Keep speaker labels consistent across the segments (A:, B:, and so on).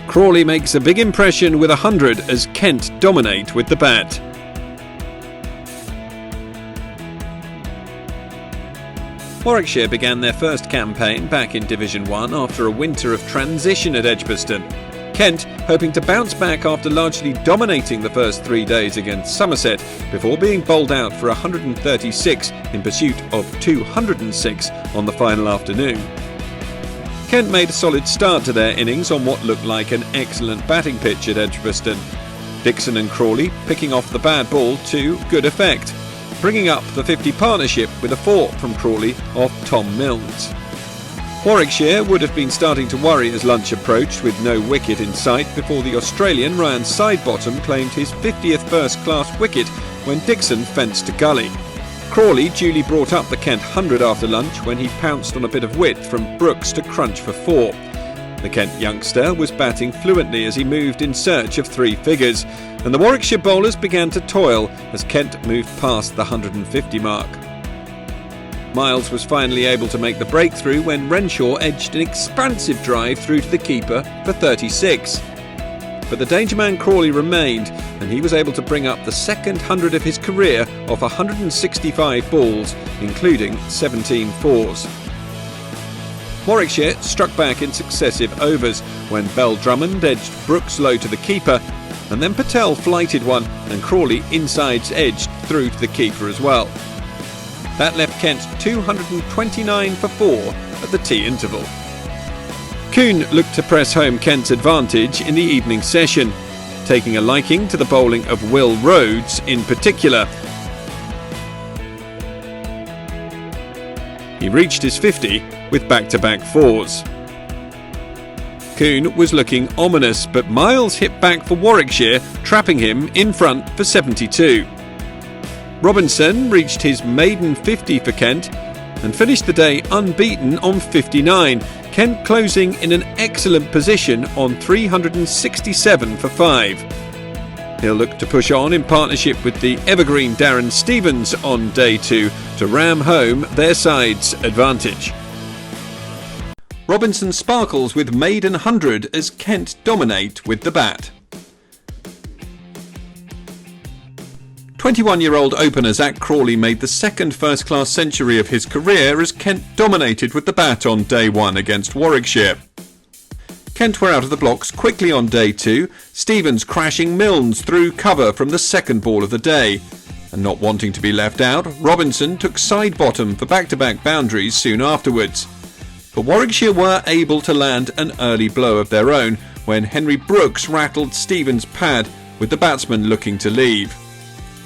A: Crawley makes a big impression with 100 as Kent dominate with the bat. Warwickshire began their first campaign back in Division 1 after a winter of transition at Edgbaston. Kent hoping to bounce back after largely dominating the first 3 days against Somerset before being bowled out for 136 in pursuit of 206 on the final afternoon. Kent made a solid start to their innings on what looked like an excellent batting pitch at Edgbaston. Dixon and Crawley picking off the bad ball to good effect, bringing up the 50 partnership with a 4 from Crawley off Tom Milnes. Warwickshire would have been starting to worry as lunch approached with no wicket in sight before the Australian Ryan Sidebottom claimed his 50th first-class wicket when Dixon fenced to gully. Crawley duly brought up the Kent 100 after lunch when he pounced on a bit of width from Brooks to crunch for 4. The Kent youngster was batting fluently as he moved in search of 3 figures, and the Warwickshire bowlers began to toil as Kent moved past the 150 mark. Miles was finally able to make the breakthrough when Renshaw edged an expansive drive through to the keeper for 36. But the danger man Crawley remained, and he was able to bring up the second 100 of his career off 165 balls, including 17 fours. Warwickshire struck back in successive overs when Bell Drummond edged Brooks low to the keeper, and then Patel flighted one and Crawley insides edged through to the keeper as well. That left Kent 229 for 4 at the tea interval. Kuhn looked to press home Kent's advantage in the evening session, taking a liking to the bowling of Will Rhodes in particular. He reached his 50 with back-to-back 4s. Kuhn was looking ominous, but Miles hit back for Warwickshire, trapping him in front for 72. Robinson reached his maiden 50 for Kent and finished the day unbeaten on 59, Kent closing in an excellent position on 367 for 5. He'll look to push on in partnership with the evergreen Darren Stevens on day 2 to ram home their side's advantage. Robinson sparkles with maiden 100 as Kent dominate with the bat. 21-year-old opener Zach Crawley made the second first-class century of his career as Kent dominated with the bat on day 1 against Warwickshire. Kent were out of the blocks quickly on day 2, Stevens crashing Milnes through cover from the second ball of the day. And not wanting to be left out, Robinson took side bottom for back-to-back boundaries soon afterwards. But Warwickshire were able to land an early blow of their own when Henry Brooks rattled Stevens' pad with the batsman looking to leave.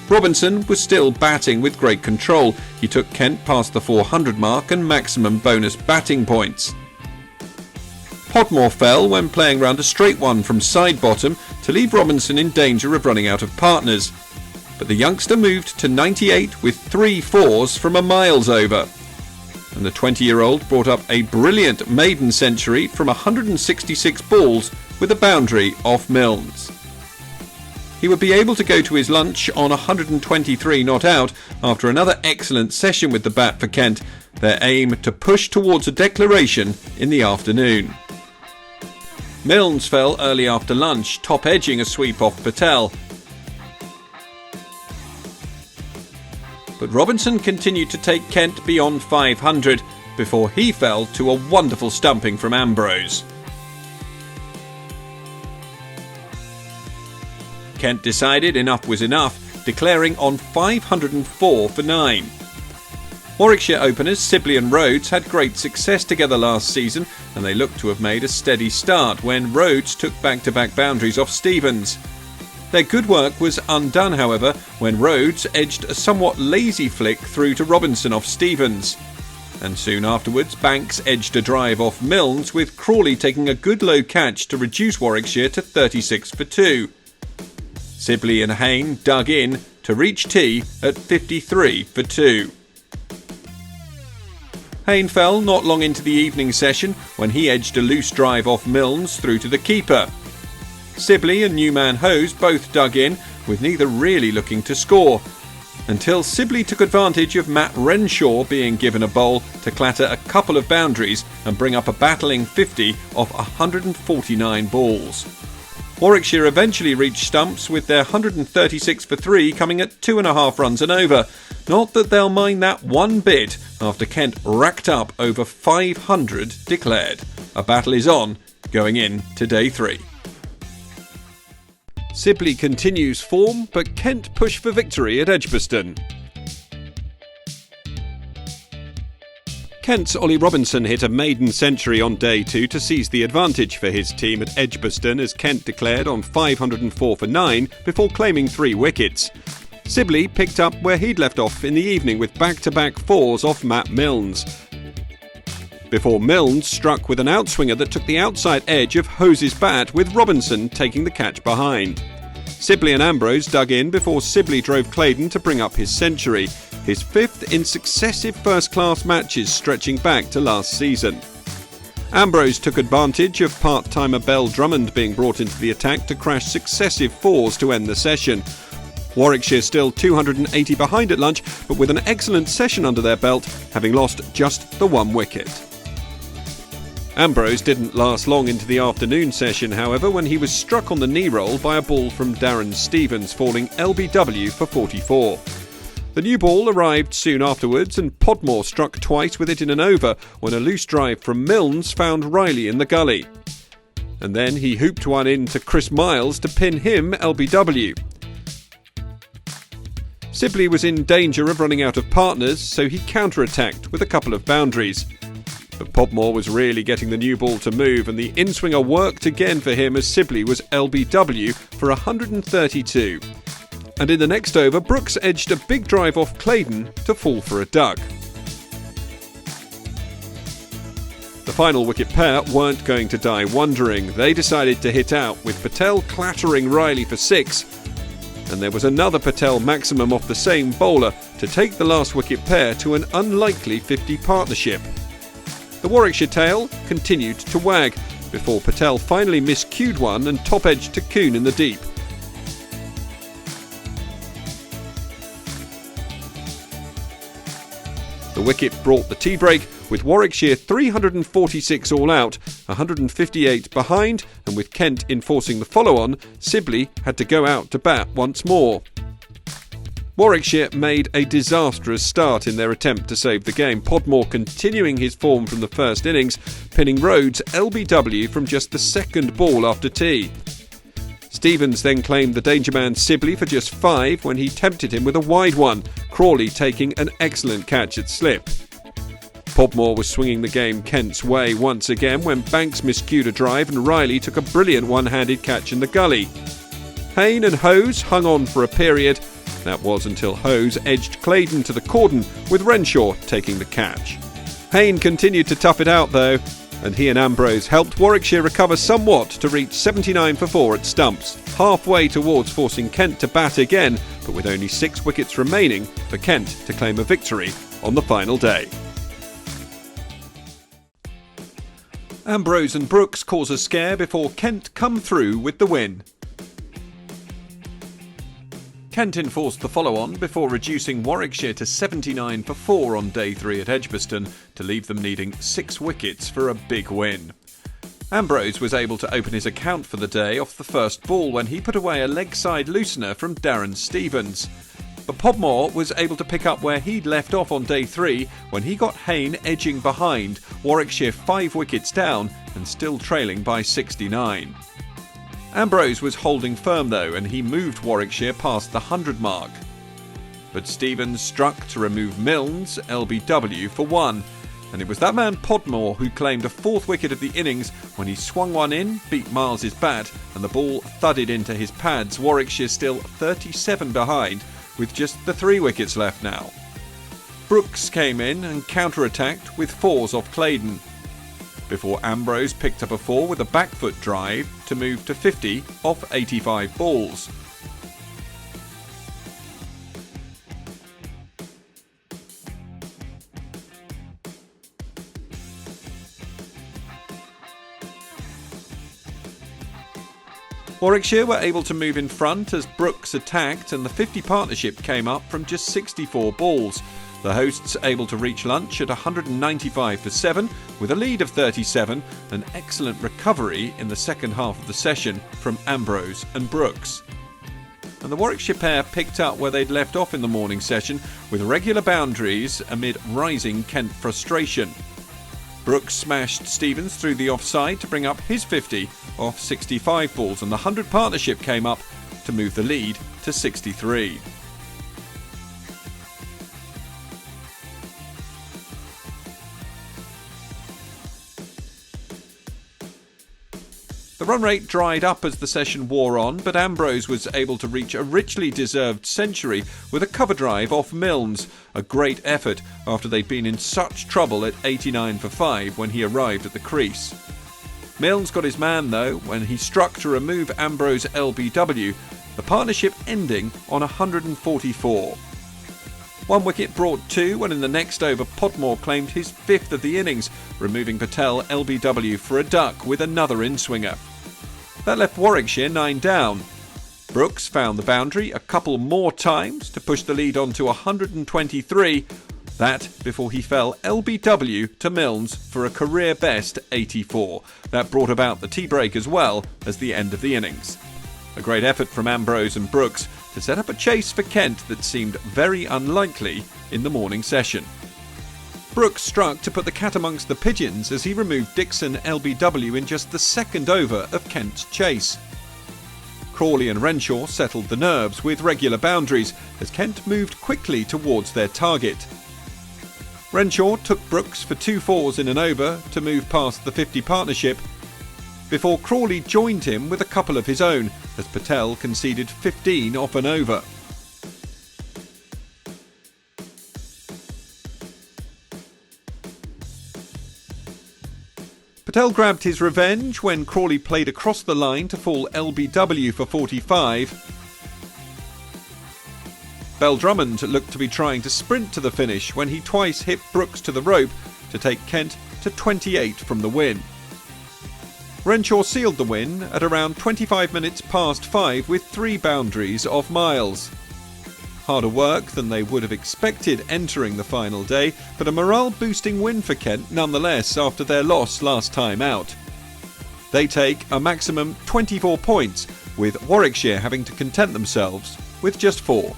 A: Robinson was still batting with great control. He took Kent past the 400 mark and maximum bonus batting points. Podmore fell when playing round a straight one from side bottom to leave Robinson in danger of running out of partners. But the youngster moved to 98 with 3 4s from a Miles over. And the 20-year-old brought up a brilliant maiden century from 166 balls with a boundary off Milnes. He would be able to go to his lunch on 123 not out after another excellent session with the bat for Kent, their aim to push towards a declaration in the afternoon. Milnes fell early after lunch, top edging a sweep off Patel. But Robinson continued to take Kent beyond 500 before he fell to a wonderful stumping from Ambrose. Kent decided enough was enough, declaring on 504 for 9. Warwickshire openers Sibley and Rhodes had great success together last season, and they looked to have made a steady start when Rhodes took back-to-back boundaries off Stevens. Their good work was undone, however, when Rhodes edged a somewhat lazy flick through to Robinson off Stevens. And soon afterwards, Banks edged a drive off Milnes, with Crawley taking a good low catch to reduce Warwickshire to 36 for 2. Sibley and Hayne dug in to reach tea at 53 for 2. Hayne fell not long into the evening session when he edged a loose drive off Milnes through to the keeper. Sibley and Newman Hose both dug in, with neither really looking to score, until Sibley took advantage of Matt Renshaw being given a bowl to clatter a couple of boundaries and bring up a battling 50 off 149 balls. Warwickshire eventually reached stumps with their 136 for 3 coming at 2.5 runs and over. Not that they'll mind that one bit after Kent racked up over 500 declared. A battle is on, going in to day 3. Sibley continues form, but Kent push for victory at Edgbaston. Kent's Ollie Robinson hit a maiden century on day 2 to seize the advantage for his team at Edgbaston as Kent declared on 504 for 9 before claiming 3 wickets. Sibley picked up where he'd left off in the evening with back-to-back 4s off Matt Milnes, before Milnes struck with an outswinger that took the outside edge of Hose's bat, with Robinson taking the catch behind. Sibley and Ambrose dug in before Sibley drove Claydon to bring up his century, his 5th in successive first-class matches stretching back to last season. Ambrose took advantage of part-timer Bell Drummond being brought into the attack to crash successive 4s to end the session. Warwickshire still 280 behind at lunch, but with an excellent session under their belt, having lost just the 1 wicket. Ambrose didn't last long into the afternoon session, however, when he was struck on the knee roll by a ball from Darren Stevens, falling LBW for 44. The new ball arrived soon afterwards, and Podmore struck twice with it in an over when a loose drive from Milnes found Riley in the gully. And then he hooped one in to Chris Miles to pin him LBW. Sibley was in danger of running out of partners, so he counter-attacked with a couple of boundaries. But Podmore was really getting the new ball to move, and the in-swinger worked again for him as Sibley was LBW for 132. And in the next over, Brooks edged a big drive off Claydon to fall for a duck. The final wicket pair weren't going to die wondering. They decided to hit out, with Patel clattering Riley for 6, and there was another Patel maximum off the same bowler to take the last wicket pair to an unlikely 50 partnership. The Warwickshire tail continued to wag before Patel finally miscued one and top-edged to Coon in the deep. The wicket brought the tea break, with Warwickshire 346 all out, 158 behind, and with Kent enforcing the follow-on, Sibley had to go out to bat once more. Warwickshire made a disastrous start in their attempt to save the game, Podmore continuing his form from the first innings, pinning Rhodes LBW from just the second ball after tea. Stevens then claimed the danger man Sibley for just 5 when he tempted him with a wide one, Crawley taking an excellent catch at slip. Podmore was swinging the game Kent's way once again when Banks miscued a drive and Riley took a brilliant one-handed catch in the gully. Hayne and Hose hung on for a period. That was until Hose edged Claydon to the cordon, with Renshaw taking the catch. Hayne continued to tough it out though, and he and Ambrose helped Warwickshire recover somewhat to reach 79 for 4 at stumps, halfway towards forcing Kent to bat again, but with only 6 wickets remaining for Kent to claim a victory on the final day. Ambrose and Brooks cause a scare before Kent come through with the win. Kent enforced the follow-on before reducing Warwickshire to 79 for 4 on day 3 at Edgbaston to leave them needing 6 wickets for a big win. Ambrose was able to open his account for the day off the first ball when he put away a leg-side loosener from Darren Stevens. But Podmore was able to pick up where he'd left off on day 3 when he got Hayne edging behind, Warwickshire 5 wickets down and still trailing by 69. Ambrose was holding firm though, and he moved Warwickshire past the 100 mark. But Stevens struck to remove Milnes LBW for 1, and it was that man Podmore who claimed a 4th wicket of the innings when he swung one in, beat Miles's bat, and the ball thudded into his pads, Warwickshire still 37 behind, with just the 3 wickets left now. Brooks came in and counter-attacked with 4s off Claydon, before Ambrose picked up a 4 with a back foot drive to move to 50 off 85 balls. Warwickshire were able to move in front as Brooks attacked and the 50 partnership came up from just 64 balls. The hosts able to reach lunch at 195 for 7 with a lead of 37, an excellent recovery in the second half of the session from Ambrose and Brooks. And the Warwickshire pair picked up where they'd left off in the morning session with regular boundaries amid rising Kent frustration. Brooks smashed Stevens through the offside to bring up his 50 off 65 balls, and the 100 partnership came up to move the lead to 63. The run rate dried up as the session wore on, but Ambrose was able to reach a richly deserved century with a cover drive off Milnes, a great effort after they'd been in such trouble at 89 for 5 when he arrived at the crease. Milnes got his man though when he struck to remove Ambrose LBW, the partnership ending on 144. 1 wicket brought 2 when in the next over Podmore claimed his 5th of the innings, removing Patel LBW for a duck with another in-swinger. That left Warwickshire 9 down. Brooks found the boundary a couple more times to push the lead on to 123. That before he fell LBW to Milnes for a career best 84. That brought about the tea break as well as the end of the innings. A great effort from Ambrose and Brooks to set up a chase for Kent that seemed very unlikely in the morning session. Brooks struck to put the cat amongst the pigeons as he removed Dixon LBW in just the second over of Kent's chase. Crawley and Renshaw settled the nerves with regular boundaries as Kent moved quickly towards their target. Renshaw took Brooks for 2 fours in an over to move past the 50 partnership, before Crawley joined him with a couple of his own as Patel conceded 15 off an over. Patel grabbed his revenge when Crawley played across the line to fall LBW for 45. Bell Drummond looked to be trying to sprint to the finish when he twice hit Brooks to the rope to take Kent to 28 from the win. Renshaw sealed the win at around 25 minutes past 5 with 3 boundaries off Miles. Harder work than they would have expected entering the final day, but a morale-boosting win for Kent nonetheless after their loss last time out. They take a maximum 24 points, with Warwickshire having to content themselves with just 4.